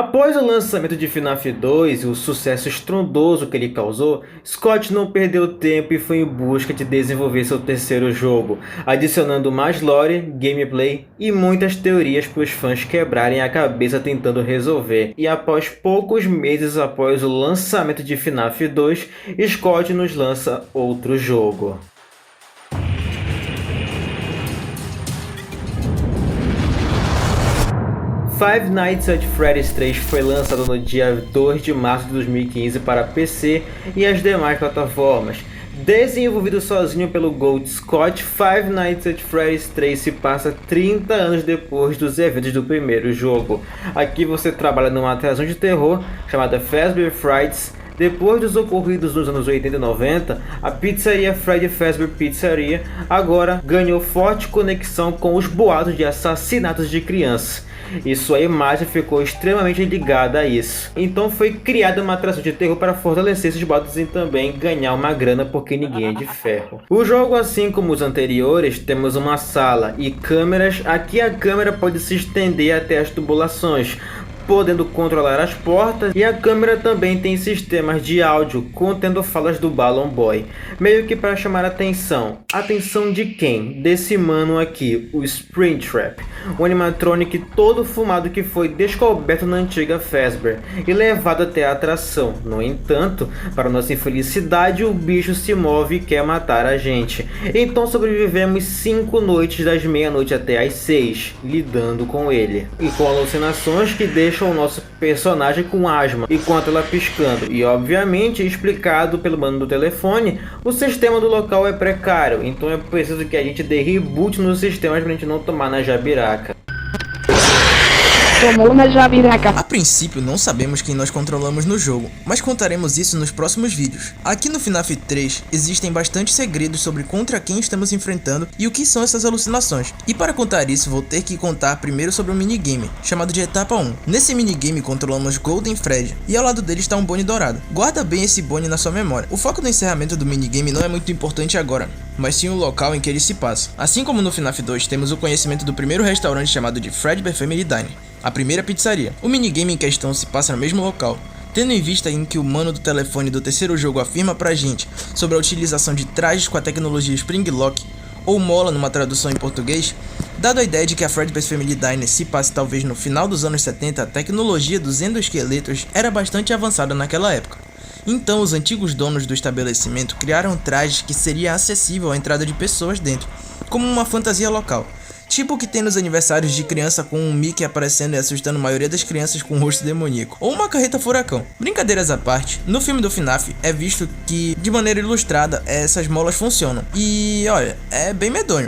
Após o lançamento de FNAF 2 e o sucesso estrondoso que ele causou, Scott não perdeu tempo e foi em busca de desenvolver seu terceiro jogo, adicionando mais lore, gameplay e muitas teorias para os fãs quebrarem a cabeça tentando resolver. E após poucos meses após o lançamento de FNAF 2, Scott nos lança outro jogo. Five Nights at Freddy's 3 foi lançado no dia 2 de março de 2015 para PC e as demais plataformas. Desenvolvido sozinho pelo Gold Scott, Five Nights at Freddy's 3 se passa 30 anos depois dos eventos do primeiro jogo. Aqui você trabalha numa atração de terror chamada Fazbear Frights. Depois dos ocorridos nos anos 80 e 90, a pizzaria Freddy Fazbear Pizzeria agora ganhou forte conexão com os boatos de assassinatos de crianças. E sua imagem ficou extremamente ligada a isso. Então foi criada uma atração de terror para fortalecer esses boatos e também ganhar uma grana, porque ninguém é de ferro. O jogo, assim como os anteriores, temos uma sala e câmeras. Aqui a câmera pode se estender até as tubulações, podendo controlar as portas, e a câmera também tem sistemas de áudio contendo falas do Balloon Boy, meio que para chamar a atenção. Atenção de quem? Desse mano aqui, o Springtrap, um animatronic todo fumado que foi descoberto na antiga Fazbear e levado até a atração. No entanto, para nossa infelicidade, o bicho se move e quer matar a gente. Então sobrevivemos 5 noites das meia-noite até as 6, lidando com ele, e com alucinações que deixam o nosso personagem com asma e com a tela piscando. E obviamente, explicado pelo mano do telefone, o sistema do local é precário, então é preciso que a gente dê reboot nos sistemas pra gente não tomar na jabiraca. Tomou na jabiraca. A princípio não sabemos quem nós controlamos no jogo, mas contaremos isso nos próximos vídeos. Aqui no FNAF 3 existem bastantes segredos sobre contra quem estamos enfrentando e o que são essas alucinações. E para contar isso vou ter que contar primeiro sobre um minigame, chamado de Etapa 1. Nesse minigame controlamos Golden Freddy, e ao lado dele está um Bonnie dourado. Guarda bem esse Bonnie na sua memória. O foco do encerramento do minigame não é muito importante agora, mas sim o local em que ele se passa. Assim como no FNAF 2 temos o conhecimento do primeiro restaurante chamado de Fredbear Family Diner, a primeira pizzaria. O minigame em questão se passa no mesmo local, tendo em vista em que o mano do telefone do terceiro jogo afirma pra gente sobre a utilização de trajes com a tecnologia Spring Lock, ou mola numa tradução em português. Dado a ideia de que a Fredbear Family Diner se passe talvez no final dos anos 70, a tecnologia dos endoesqueletos era bastante avançada naquela época. Então os antigos donos do estabelecimento criaram trajes que seria acessível à entrada de pessoas dentro, como uma fantasia local. Tipo o que tem nos aniversários de criança com um Mickey aparecendo e assustando a maioria das crianças com um rosto demoníaco, ou uma carreta furacão. Brincadeiras à parte, no filme do FNAF é visto que, de maneira ilustrada, essas molas funcionam. E olha, é bem medonho.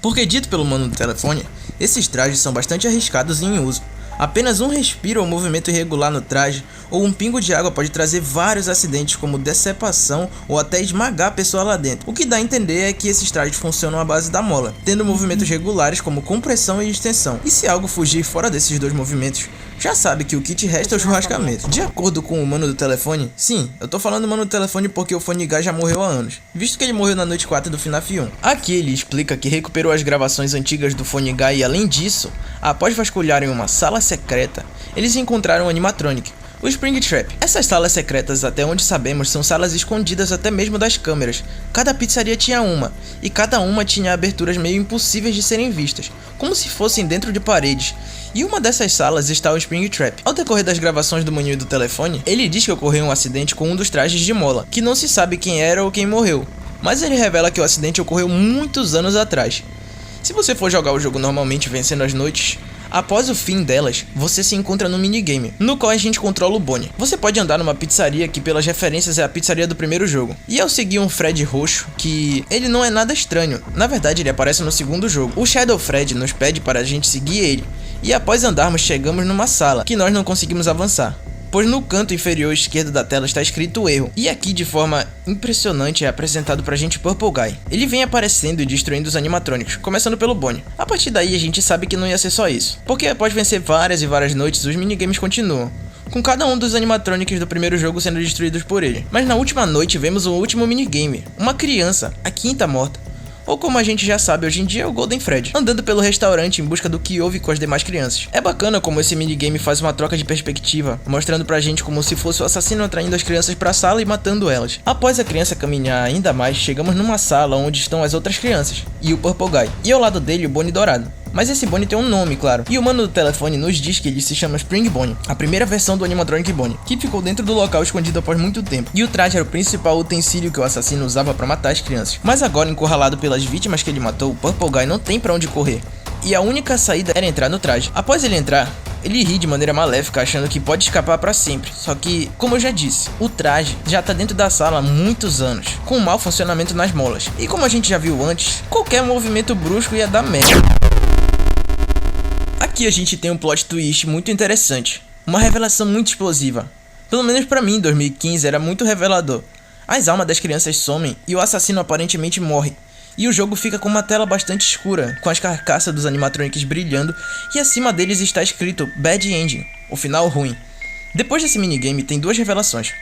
Porque dito pelo mano do telefone, esses trajes são bastante arriscados em uso. Apenas um respiro ou movimento irregular no traje, ou um pingo de água pode trazer vários acidentes como decepação ou até esmagar a pessoa lá dentro. O que dá a entender é que esses trajes funcionam à base da mola, tendo movimentos regulares como compressão e extensão. E se algo fugir fora desses dois movimentos, já sabe que o que te resta é o churrascamento. De acordo com o mano do telefone, sim, eu tô falando mano do telefone porque o Funny Guy já morreu há anos, visto que ele morreu na noite 4 do FNAF 1. Aqui ele explica que recuperou as gravações antigas do Funny Guy e além disso, após vasculharem uma sala secreta, eles encontraram um animatronic, o Springtrap. Essas salas secretas, até onde sabemos, são salas escondidas até mesmo das câmeras. Cada pizzaria tinha uma, e cada uma tinha aberturas meio impossíveis de serem vistas, como se fossem dentro de paredes. E uma dessas salas está o Springtrap. Ao decorrer das gravações do manual do telefone, ele diz que ocorreu um acidente com um dos trajes de mola, que não se sabe quem era ou quem morreu, mas ele revela que o acidente ocorreu muitos anos atrás. Se você for jogar o jogo normalmente vencendo as noites, após o fim delas, você se encontra no minigame, no qual a gente controla o Bonnie. Você pode andar numa pizzaria que pelas referências é a pizzaria do primeiro jogo. E ao seguir um Fred roxo, que ele não é nada estranho, na verdade ele aparece no segundo jogo. O Shadow Fred nos pede para a gente seguir ele, e após andarmos chegamos numa sala, que nós não conseguimos avançar, pois no canto inferior esquerdo da tela está escrito erro. E aqui de forma impressionante é apresentado pra gente Purple Guy. Ele vem aparecendo e destruindo os animatrônicos, começando pelo Bonnie. A partir daí a gente sabe que não ia ser só isso, porque após vencer várias e várias noites, os minigames continuam, com cada um dos animatrônicos do primeiro jogo sendo destruídos por ele. Mas na última noite vemos o último minigame, uma criança, a quinta morta. ou como a gente já sabe hoje em dia, o Golden Freddy, andando pelo restaurante em busca do que houve com as demais crianças. É bacana como esse minigame faz uma troca de perspectiva, mostrando pra gente como se fosse o assassino atraindo as crianças pra sala e matando elas. Após a criança caminhar ainda mais, chegamos numa sala onde estão as outras crianças, e o Purple Guy, e ao lado dele o Bonnie dourado. Mas esse Bonnie tem um nome, claro, e o mano do telefone nos diz que ele se chama Spring Bonnie, a primeira versão do animatronic Bonnie, que ficou dentro do local escondido após muito tempo, e o traje era o principal utensílio que o assassino usava para matar as crianças. Mas agora, encurralado pelas vítimas que ele matou, o Purple Guy não tem pra onde correr, e a única saída era entrar no traje. Após ele entrar, ele ri de maneira maléfica, achando que pode escapar pra sempre. Só que, como eu já disse, o traje já tá dentro da sala há muitos anos, com um mau funcionamento nas molas, e como a gente já viu antes, qualquer movimento brusco ia dar merda. Aqui a gente tem um plot twist muito interessante, uma revelação muito explosiva. Pelo menos pra mim, em 2015 era muito revelador. As almas das crianças somem e o assassino aparentemente morre. E o jogo fica com uma tela bastante escura, com as carcaças dos animatronics brilhando, e acima deles está escrito Bad Ending, o final ruim. Depois desse minigame tem duas revelações.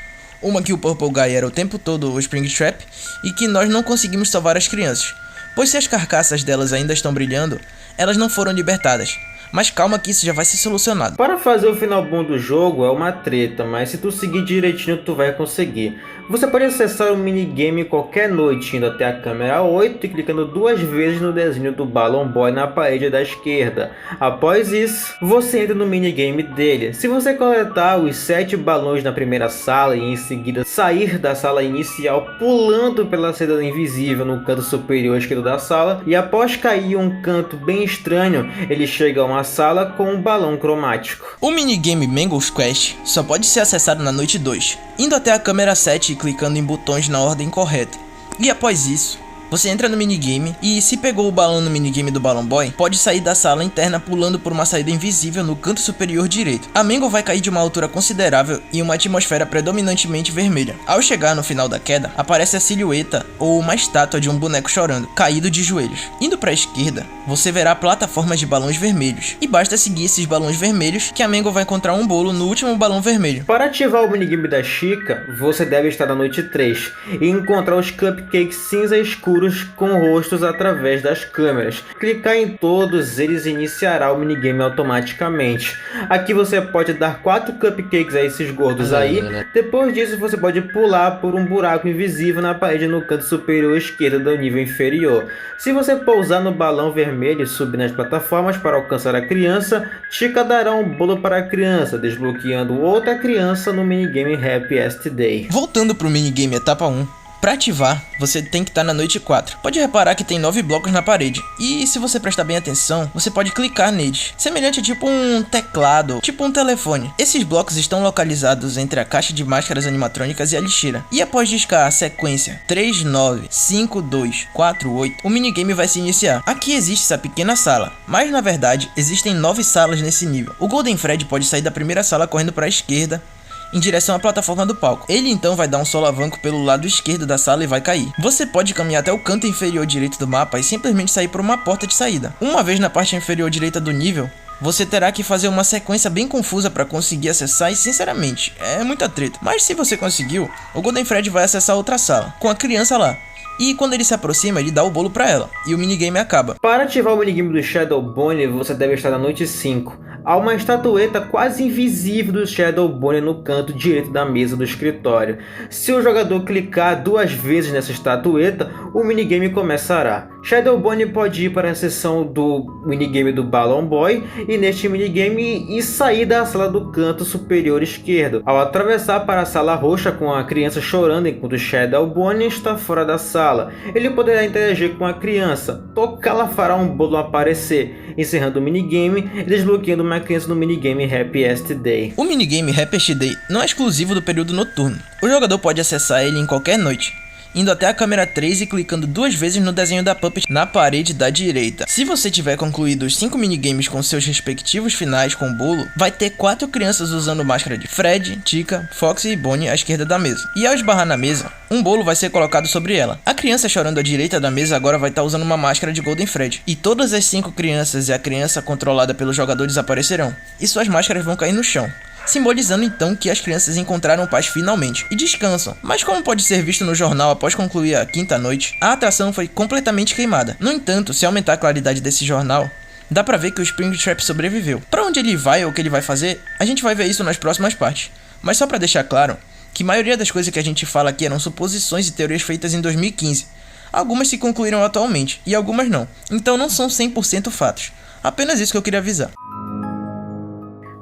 Uma que o Purple Guy era o tempo todo o Springtrap, e que nós não conseguimos salvar as crianças, pois se as carcaças delas ainda estão brilhando, elas não foram libertadas. Mas calma que isso já vai ser solucionado. Para fazer o final bom do jogo é uma treta, mas se tu seguir direitinho tu vai conseguir. Você pode acessar o minigame qualquer noite indo até a câmera 8 e clicando duas vezes no desenho do Balloon Boy na parede da esquerda. Após isso, você entra no minigame dele. Se você coletar os 7 balões na primeira sala e em seguida sair da sala inicial pulando pela seda invisível no canto superior esquerdo da sala, e após cair em um canto bem estranho, ele chega a uma sala com um balão cromático. O minigame Mangle's Quest só pode ser acessado na noite 2, indo até a câmera 7 e clicando em botões na ordem correta. E após isso, você entra no minigame e, se pegou o balão no minigame do Balloon Boy, pode sair da sala interna pulando por uma saída invisível no canto superior direito. A Mangle vai cair de uma altura considerável em uma atmosfera predominantemente vermelha. Ao chegar no final da queda, aparece a silhueta ou uma estátua de um boneco chorando, caído de joelhos. Indo para a esquerda, você verá plataformas de balões vermelhos, e basta seguir esses balões vermelhos que a Mangle vai encontrar um bolo no último balão vermelho. Para ativar o minigame da Chica, você deve estar na noite 3 e encontrar os cupcakes cinza escuros com rostos através das câmeras. Clicar em todos eles iniciará o minigame automaticamente. Aqui você pode dar 4 cupcakes a esses gordos aí. Depois disso você pode pular por um buraco invisível na parede no canto superior esquerdo do nível inferior. Se você pousar no balão vermelho e subir nas plataformas para alcançar a criança, Chica dará um bolo para a criança, desbloqueando outra criança no minigame Happiest Day. Voltando pro minigame etapa 1, para ativar, você tem que estar na noite 4. Pode reparar que tem 9 blocos na parede, e se você prestar bem atenção, você pode clicar neles, semelhante a tipo um teclado, tipo um telefone. Esses blocos estão localizados entre a caixa de máscaras animatrônicas e a lixeira. E após discar a sequência 3, 9, 5, 2, 4, 8, o minigame vai se iniciar. Aqui existe essa pequena sala, mas na verdade existem 9 salas nesse nível. O Golden Freddy pode sair da primeira sala correndo para a esquerda, em direção à plataforma do palco. Ele então vai dar um solavanco pelo lado esquerdo da sala e vai cair. Você pode caminhar até o canto inferior direito do mapa e simplesmente sair por uma porta de saída. Uma vez na parte inferior direita do nível, você terá que fazer uma sequência bem confusa para conseguir acessar, e sinceramente, é muita treta. Mas se você conseguiu, o Golden Freddy vai acessar outra sala, com a criança lá. E quando ele se aproxima, ele dá o bolo pra ela, e o minigame acaba. Para ativar o minigame do Shadow Bonnie, você deve estar na noite 5. Há uma estatueta quase invisível do Shadow Bonnie no canto direito da mesa do escritório. Se o jogador clicar 2 vezes nessa estatueta, o minigame começará. Shadow Bonnie pode ir para a seção do minigame do Balloon Boy e neste minigame e sair da sala do canto superior esquerdo. Ao atravessar para a sala roxa com a criança chorando enquanto Shadow Bonnie está fora da sala, ele poderá interagir com a criança. Tocá-la fará um bolo aparecer, encerrando o minigame e desbloqueando uma criança no minigame Happiest Day. O minigame Happiest Day não é exclusivo do período noturno. O jogador pode acessar ele em qualquer noite, indo até a câmera 3 e clicando 2 vezes no desenho da Puppet na parede da direita. Se você tiver concluído os 5 minigames com seus respectivos finais com o bolo, vai ter 4 crianças usando máscara de Fred, Chica, Foxy e Bonnie à esquerda da mesa. E ao esbarrar na mesa, um bolo vai ser colocado sobre ela. A criança chorando à direita da mesa agora vai estar usando uma máscara de Golden Freddy. E todas as 5 crianças e a criança controlada pelos jogadores aparecerão, e suas máscaras vão cair no chão. simbolizando então que as crianças encontraram paz finalmente e descansam. Mas como pode ser visto no jornal após concluir a quinta noite, a atração foi completamente queimada. No entanto, se aumentar a claridade desse jornal, dá pra ver que o Springtrap sobreviveu. Pra onde ele vai ou o que ele vai fazer, a gente vai ver isso nas próximas partes. Mas só pra deixar claro, que a maioria das coisas que a gente fala aqui eram suposições e teorias feitas em 2015. Algumas se concluíram atualmente, e algumas não. Então não são 100% fatos. Apenas isso que eu queria avisar.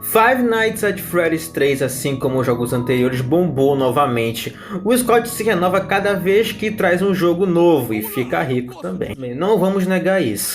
Five Nights at Freddy's 3, assim como os jogos anteriores, bombou novamente. O Scott se renova cada vez que traz um jogo novo e fica rico também. Não vamos negar isso.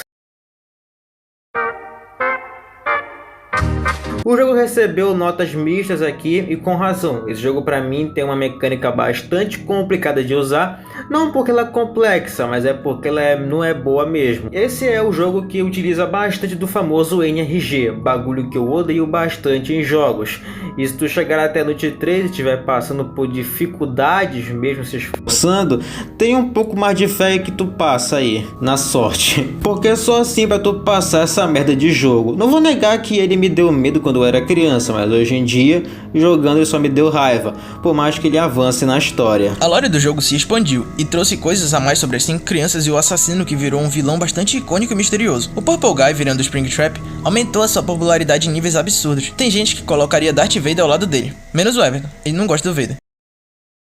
O jogo recebeu notas mistas aqui e com razão. Esse jogo pra mim tem uma mecânica bastante complicada de usar, não porque ela é complexa, mas é porque ela não é boa mesmo. Esse é o jogo que utiliza bastante do famoso NRG, bagulho que eu odeio bastante em jogos. E se tu chegar até noite 3 e estiver passando por dificuldades, mesmo se esforçando, tem um pouco mais de fé que tu passa aí, na sorte. Porque é só assim pra tu passar essa merda de jogo. Não vou negar que ele me deu medo quando eu era criança, mas hoje em dia, jogando ele só me deu raiva, por mais que ele avance na história. A lore do jogo se expandiu e trouxe coisas a mais sobre as 5 crianças e o assassino que virou um vilão bastante icônico e misterioso. O Purple Guy, virando o Springtrap, aumentou a sua popularidade em níveis absurdos. Tem gente que colocaria Darth Vader ao lado dele, menos o Everton, ele não gosta do Vader.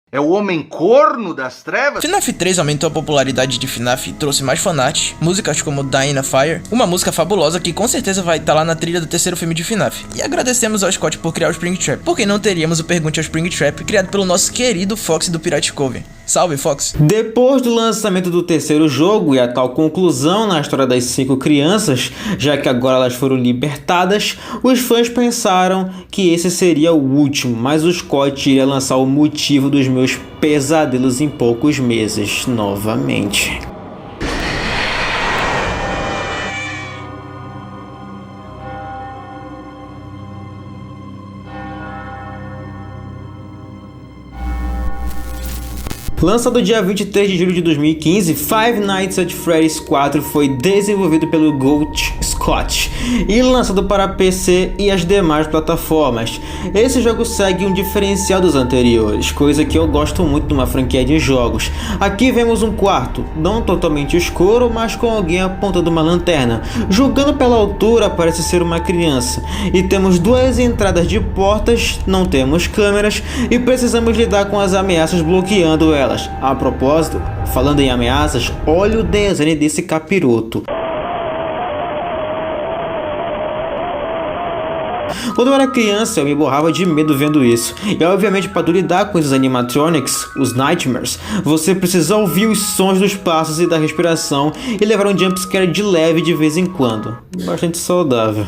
É o homem corno das trevas? FNAF 3 aumentou a popularidade de FNAF e trouxe mais fanarts, músicas como Dying a Fire, uma música fabulosa que com certeza vai estar lá na trilha do terceiro filme de FNAF. E agradecemos ao Scott por criar o Springtrap, porque não teríamos o Pergunte ao Springtrap criado pelo nosso querido Fox do Pirate Cove. Salve, Fox! Depois do lançamento do terceiro jogo e a tal conclusão na história das 5 crianças, já que agora elas foram libertadas, os fãs pensaram que esse seria o último, mas o Scott iria lançar o motivo dos meus pesadelos em poucos meses, novamente. Lançado dia 23 de julho de 2015, Five Nights at Freddy's 4 foi desenvolvido pelo Ghost Scott e lançado para PC e as demais plataformas. Esse jogo segue um diferencial dos anteriores, coisa que eu gosto muito de uma franquia de jogos. Aqui vemos um quarto, não totalmente escuro, mas com alguém apontando uma lanterna. Julgando pela altura, parece ser uma criança. E temos 2 entradas de portas, não temos câmeras e precisamos lidar com as ameaças bloqueando elas. A propósito, falando em ameaças, olha o desenho desse capiroto. Quando eu era criança, eu me borrava de medo vendo isso. E obviamente, para tu lidar com esses animatronics, os nightmares, você precisa ouvir os sons dos passos e da respiração e levar um jumpscare de leve de vez em quando. Bastante saudável.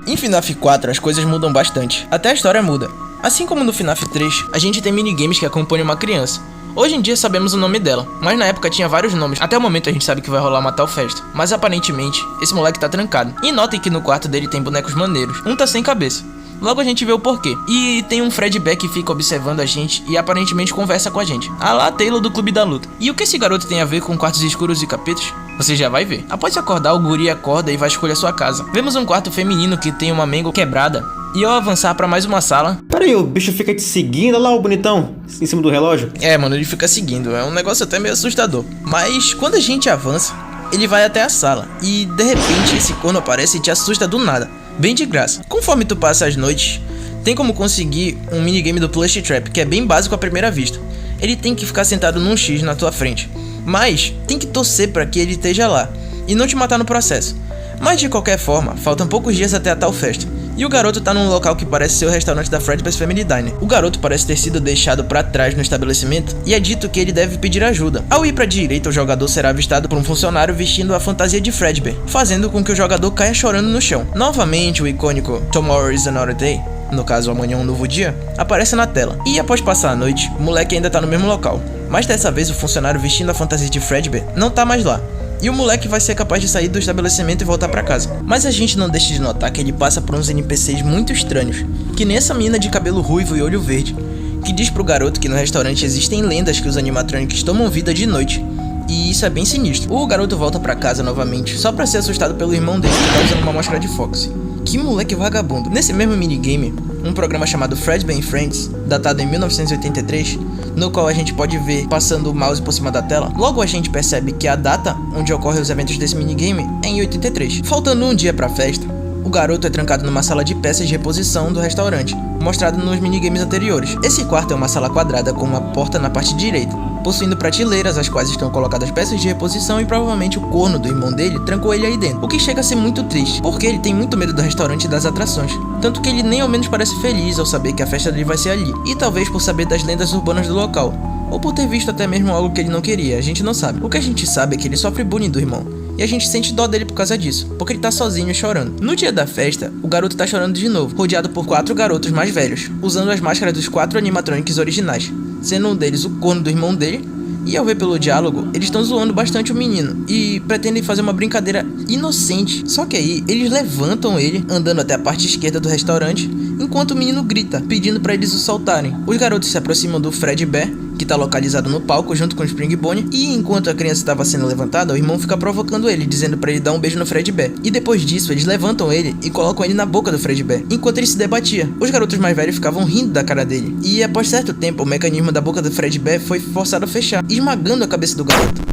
Em FNAF 4 as coisas mudam bastante, até a história muda. Assim como no FNAF 3, a gente tem minigames que acompanham uma criança. Hoje em dia sabemos o nome dela, mas na época tinha vários nomes. Até o momento a gente sabe que vai rolar uma tal festa, mas aparentemente esse moleque tá trancado. E notem que no quarto dele tem bonecos maneiros, um tá sem cabeça. Logo a gente vê o porquê. E tem um Fredbear que fica observando a gente e aparentemente conversa com a gente. A lá Taylor do Clube da Luta. E o que esse garoto tem a ver com quartos escuros e capetos? Você já vai ver. Após acordar, o guri acorda e vai escolher a sua casa. Vemos um quarto feminino que tem uma mango quebrada. E ao avançar pra mais uma sala... Peraí, o bicho fica te seguindo? Olha lá o bonitão, em cima do relógio. É, mano, ele fica seguindo. É um negócio até meio assustador. Mas quando a gente avança, ele vai até a sala. E de repente esse corno aparece e te assusta do nada. Bem de graça. Conforme tu passa as noites, tem como conseguir um minigame do Plush Trap, que é bem básico à primeira vista. Ele tem que ficar sentado num X na tua frente, mas tem que torcer para que ele esteja lá e não te matar no processo. Mas de qualquer forma, faltam poucos dias até a tal festa. E o garoto tá num local que parece ser o restaurante da Fredbear's Family Diner. O garoto parece ter sido deixado pra trás no estabelecimento e é dito que ele deve pedir ajuda. Ao ir pra direita, o jogador será avistado por um funcionário vestindo a fantasia de Fredbear, fazendo com que o jogador caia chorando no chão. Novamente, o icônico Tomorrow is another day, no caso amanhã é um novo dia, aparece na tela. E após passar a noite, o moleque ainda tá no mesmo local. Mas dessa vez o funcionário vestindo a fantasia de Fredbear não tá mais lá. E o moleque vai ser capaz de sair do estabelecimento e voltar pra casa. Mas a gente não deixa de notar que ele passa por uns NPCs muito estranhos, que nem essa mina de cabelo ruivo e olho verde, que diz pro garoto que no restaurante existem lendas que os animatronics tomam vida de noite, e isso é bem sinistro. O garoto volta pra casa novamente, só pra ser assustado pelo irmão dele que tá usando uma máscara de Foxy. Que moleque vagabundo. Nesse mesmo minigame, um programa chamado Fredbear Friends, datado em 1983, no qual a gente pode ver passando o mouse por cima da tela, logo a gente percebe que a data onde ocorrem os eventos desse minigame é em 83. Faltando um dia pra festa, o garoto é trancado numa sala de peças de reposição do restaurante, mostrado nos minigames anteriores. Esse quarto é uma sala quadrada com uma porta na parte direita, possuindo prateleiras às quais estão colocadas peças de reposição, e provavelmente o corno do irmão dele trancou ele aí dentro, o que chega a ser muito triste, porque ele tem muito medo do restaurante e das atrações, tanto que ele nem ao menos parece feliz ao saber que a festa dele vai ser ali, e talvez por saber das lendas urbanas do local, ou por ter visto até mesmo algo que ele não queria, a gente não sabe. O que a gente sabe é que ele sofre bullying do irmão, e a gente sente dó dele por causa disso, porque ele tá sozinho e chorando. No dia da festa, o garoto tá chorando de novo, rodeado por 4 garotos mais velhos, usando as máscaras dos 4 animatronics originais, sendo um deles o corno do irmão dele, e ao ver pelo diálogo, eles estão zoando bastante o menino, e pretendem fazer uma brincadeira inocente. Só que aí, eles levantam ele, andando até a parte esquerda do restaurante, enquanto o menino grita, pedindo pra eles o soltarem. Os garotos se aproximam do Fredbear, que tá localizado no palco junto com o Spring Bonnie, e enquanto a criança estava sendo levantada, o irmão fica provocando ele, dizendo pra ele dar um beijo no Fredbear. E depois disso, eles levantam ele e colocam ele na boca do Fredbear, enquanto ele se debatia. Os garotos mais velhos ficavam rindo da cara dele, e após certo tempo, o mecanismo da boca do Fredbear foi forçado a fechar, esmagando a cabeça do garoto.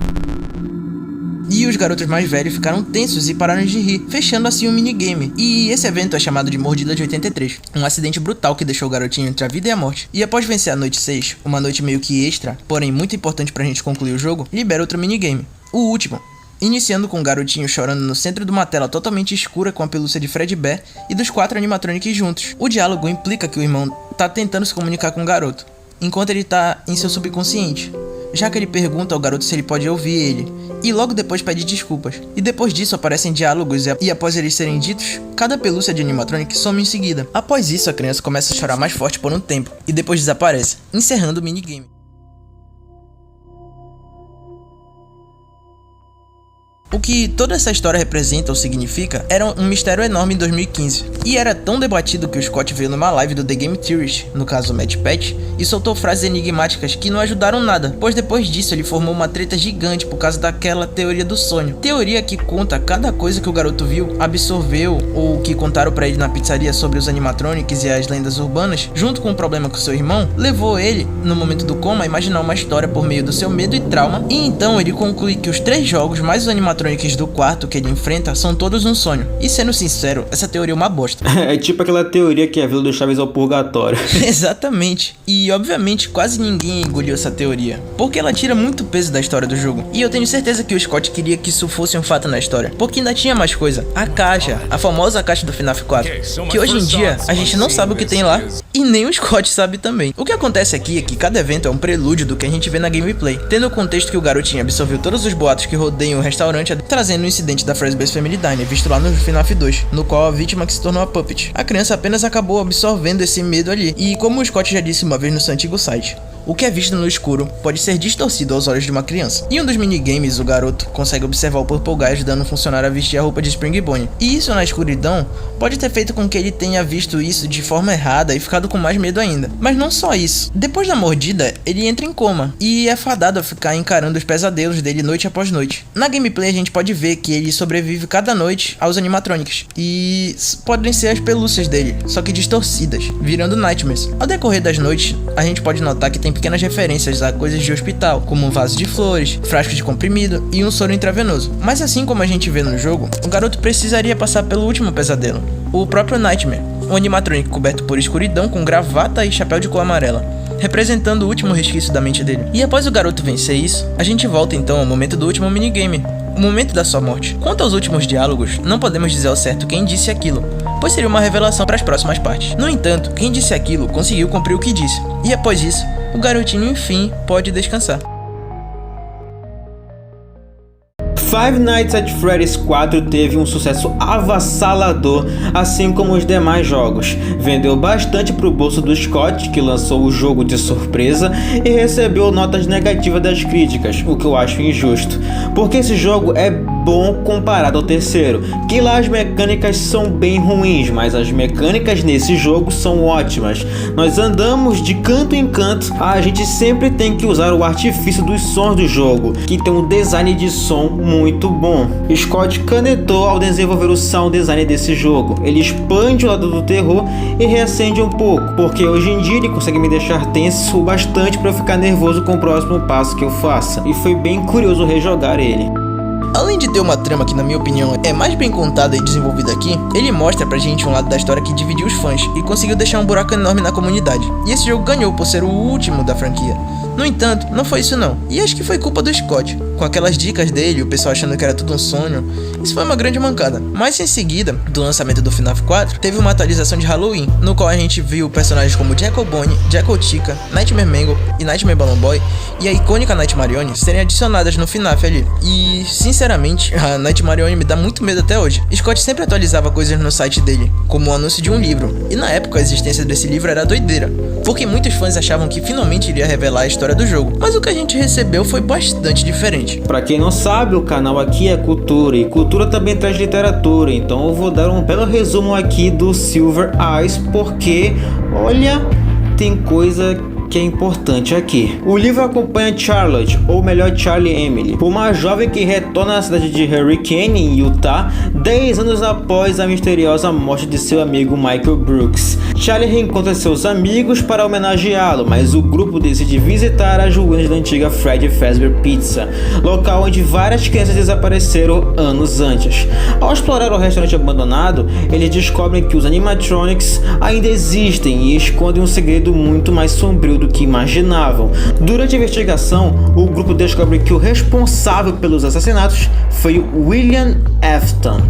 E os garotos mais velhos ficaram tensos e pararam de rir, fechando assim o minigame. E esse evento é chamado de Mordida de 83, um acidente brutal que deixou o garotinho entre a vida e a morte. E após vencer a noite 6, uma noite meio que extra, porém muito importante pra gente concluir o jogo, libera outro minigame, o último. Iniciando com o garotinho chorando no centro de uma tela totalmente escura com a pelúcia de Fredbear e dos 4 animatronics juntos. O diálogo implica que o irmão tá tentando se comunicar com o garoto, enquanto ele tá em seu subconsciente, já que ele pergunta ao garoto se ele pode ouvir ele, e logo depois pede desculpas. E depois disso aparecem diálogos e após eles serem ditos, cada pelúcia de animatronic some em seguida. Após isso, a criança começa a chorar mais forte por um tempo, e depois desaparece, encerrando o minigame. O que toda essa história representa ou significa era um mistério enorme em 2015, e era tão debatido que o Scott veio numa live do The Game Theorist, no caso o Matt Patch, e soltou frases enigmáticas que não ajudaram nada, pois depois disso ele formou uma treta gigante por causa daquela teoria do sonho. Teoria que conta cada coisa que o garoto viu, absorveu ou que contaram pra ele na pizzaria sobre os animatronics e as lendas urbanas, junto com o problema com seu irmão, levou ele, no momento do coma, a imaginar uma história por meio do seu medo e trauma, e então ele conclui que os 3 jogos mais os animatronics do quarto que ele enfrenta são todos um sonho. E sendo sincero, essa teoria é uma bosta. É tipo aquela teoria que a vida do Chaves é o purgatório. Exatamente. E obviamente quase ninguém engoliu essa teoria, porque ela tira muito peso da história do jogo. E eu tenho certeza que o Scott queria que isso fosse um fato na história, porque ainda tinha mais coisa. A caixa, a famosa caixa do FNAF 4, que hoje em dia a gente não sabe o que tem lá, e nem o Scott sabe também. O que acontece aqui é que cada evento é um prelúdio do que a gente vê na gameplay, tendo o contexto que o garotinho absorveu todos os boatos que rodeiam o restaurante, trazendo o incidente da Fazbear's Family Diner, visto lá no FNAF 2, no qual a vítima que se tornou a Puppet. A criança apenas acabou absorvendo esse medo ali, e como o Scott já disse uma vez no seu antigo site, o que é visto no escuro pode ser distorcido aos olhos de uma criança. Em um dos minigames, o garoto consegue observar o Purple Guy ajudando o funcionário a vestir a roupa de Spring Bonnie. E isso na escuridão pode ter feito com que ele tenha visto isso de forma errada e ficado com mais medo ainda. Mas não só isso. Depois da mordida, ele entra em coma e é fadado a ficar encarando os pesadelos dele noite após noite. Na gameplay a gente pode ver que ele sobrevive cada noite aos animatronics. E podem ser as pelúcias dele, só que distorcidas, virando nightmares. Ao decorrer das noites, a gente pode notar que tem pequenas referências a coisas de hospital, como um vaso de flores, frasco de comprimido e um soro intravenoso. Mas assim como a gente vê no jogo, o garoto precisaria passar pelo último pesadelo, o próprio Nightmare, um animatronic coberto por escuridão com gravata e chapéu de cor amarela, representando o último resquício da mente dele. E após o garoto vencer isso, a gente volta então ao momento do último minigame, o momento da sua morte. Quanto aos últimos diálogos, não podemos dizer ao certo quem disse aquilo, pois seria uma revelação para as próximas partes. No entanto, quem disse aquilo conseguiu cumprir o que disse, e após isso, o garotinho enfim pode descansar. Five Nights at Freddy's 4 teve um sucesso avassalador, assim como os demais jogos. Vendeu bastante pro bolso do Scott, que lançou o jogo de surpresa, e recebeu notas negativas das críticas, o que eu acho injusto, porque esse jogo é bom comparado ao terceiro, que lá as mecânicas são bem ruins, mas as mecânicas nesse jogo são ótimas. Nós andamos de canto em canto, a gente sempre tem que usar o artifício dos sons do jogo, que tem um design de som muito bom. Scott canetou ao desenvolver o sound design desse jogo. Ele expande o lado do terror e reacende um pouco, porque hoje em dia ele consegue me deixar tenso o bastante para eu ficar nervoso com o próximo passo que eu faça, e foi bem curioso rejogar ele. Além de ter uma trama que, na minha opinião, é mais bem contada e desenvolvida aqui, ele mostra pra gente um lado da história que dividiu os fãs e conseguiu deixar um buraco enorme na comunidade. E esse jogo ganhou por ser o último da franquia. No entanto, não foi isso não, e acho que foi culpa do Scott. Com aquelas dicas dele, o pessoal achando que era tudo um sonho, isso foi uma grande mancada. Mas em seguida, do lançamento do FNAF 4, teve uma atualização de Halloween, no qual a gente viu personagens como Jackal Bonnie, Jackal Chica, Nightmare Mangle e Nightmare Balloon Boy e a icônica Night Marione serem adicionadas no FNAF ali. E, sinceramente, a Night Marione me dá muito medo até hoje. Scott sempre atualizava coisas no site dele, como o anúncio de um livro, e na época a existência desse livro era doideira, porque muitos fãs achavam que finalmente iria revelar a história do jogo, mas o que a gente recebeu foi bastante diferente. Pra quem não sabe, o canal aqui é cultura, e cultura também traz literatura, então eu vou dar um belo resumo aqui do Silver Eyes, porque, olha, tem coisa que é importante aqui. O livro acompanha Charlotte, ou melhor Charlie Emily, uma jovem que retorna à cidade de Hurricane, em Utah, 10 anos após a misteriosa morte de seu amigo Michael Brooks. Charlie reencontra seus amigos para homenageá-lo, mas o grupo decide visitar as ruínas da antiga Freddy Fazbear Pizza, local onde várias crianças desapareceram anos antes. Ao explorar o restaurante abandonado, eles descobrem que os animatronics ainda existem e escondem um segredo muito mais sombrio do que imaginavam. Durante a investigação, o grupo descobre que o responsável pelos assassinatos foi William Afton,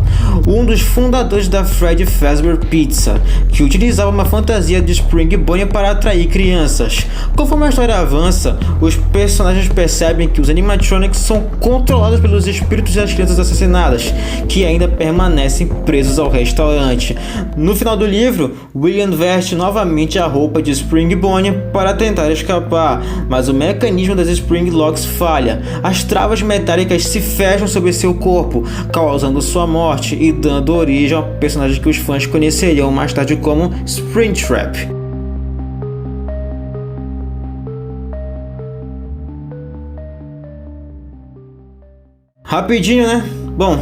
um dos fundadores da Freddy Fazbear Pizza, que utilizava uma fantasia de Spring Bonnie para atrair crianças. Conforme a história avança, os personagens percebem que os animatronics são controlados pelos espíritos das crianças assassinadas, que ainda permanecem presos ao restaurante. No final do livro, William veste novamente a roupa de Spring Bonnie para tentar escapar, mas o mecanismo das Spring Locks falha. As travas metálicas se fecham sobre seu corpo, causando sua morte e dando origem ao personagem que os fãs conheceriam mais tarde como Springtrap. Rapidinho, né? Bom,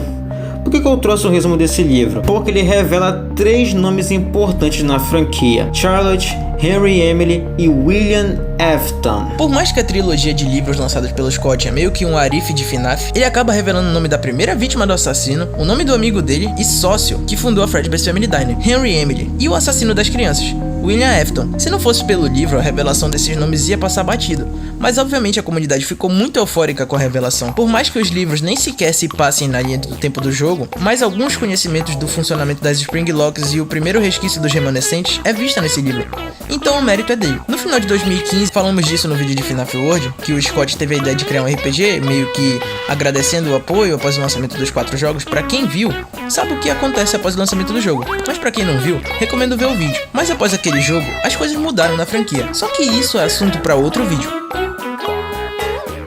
por que eu trouxe um resumo desse livro? Porque ele revela 3 nomes importantes na franquia: Charlotte, Henry Emily e William Afton. Por mais que a trilogia de livros lançados pelo Scott é meio que um arife de FNAF, ele acaba revelando o nome da primeira vítima do assassino, o nome do amigo dele e sócio que fundou a Fredbear's Family Diner, Henry Emily, e o assassino das crianças, William Afton. Se não fosse pelo livro, a revelação desses nomes ia passar batido, mas obviamente a comunidade ficou muito eufórica com a revelação. Por mais que os livros nem sequer se passem na linha do tempo do jogo, mas alguns conhecimentos do funcionamento das Spring Locks e o primeiro resquício dos remanescentes é vista nesse livro, então o mérito é dele. No final de 2015, falamos disso no vídeo de FNAF World, que o Scott teve a ideia de criar um RPG, meio que agradecendo o apoio após o lançamento dos 4 jogos. Pra quem viu, sabe o que acontece após o lançamento do jogo, mas pra quem não viu, recomendo ver o vídeo. Mas após aquele jogo, as coisas mudaram na franquia, só que isso é assunto pra outro vídeo.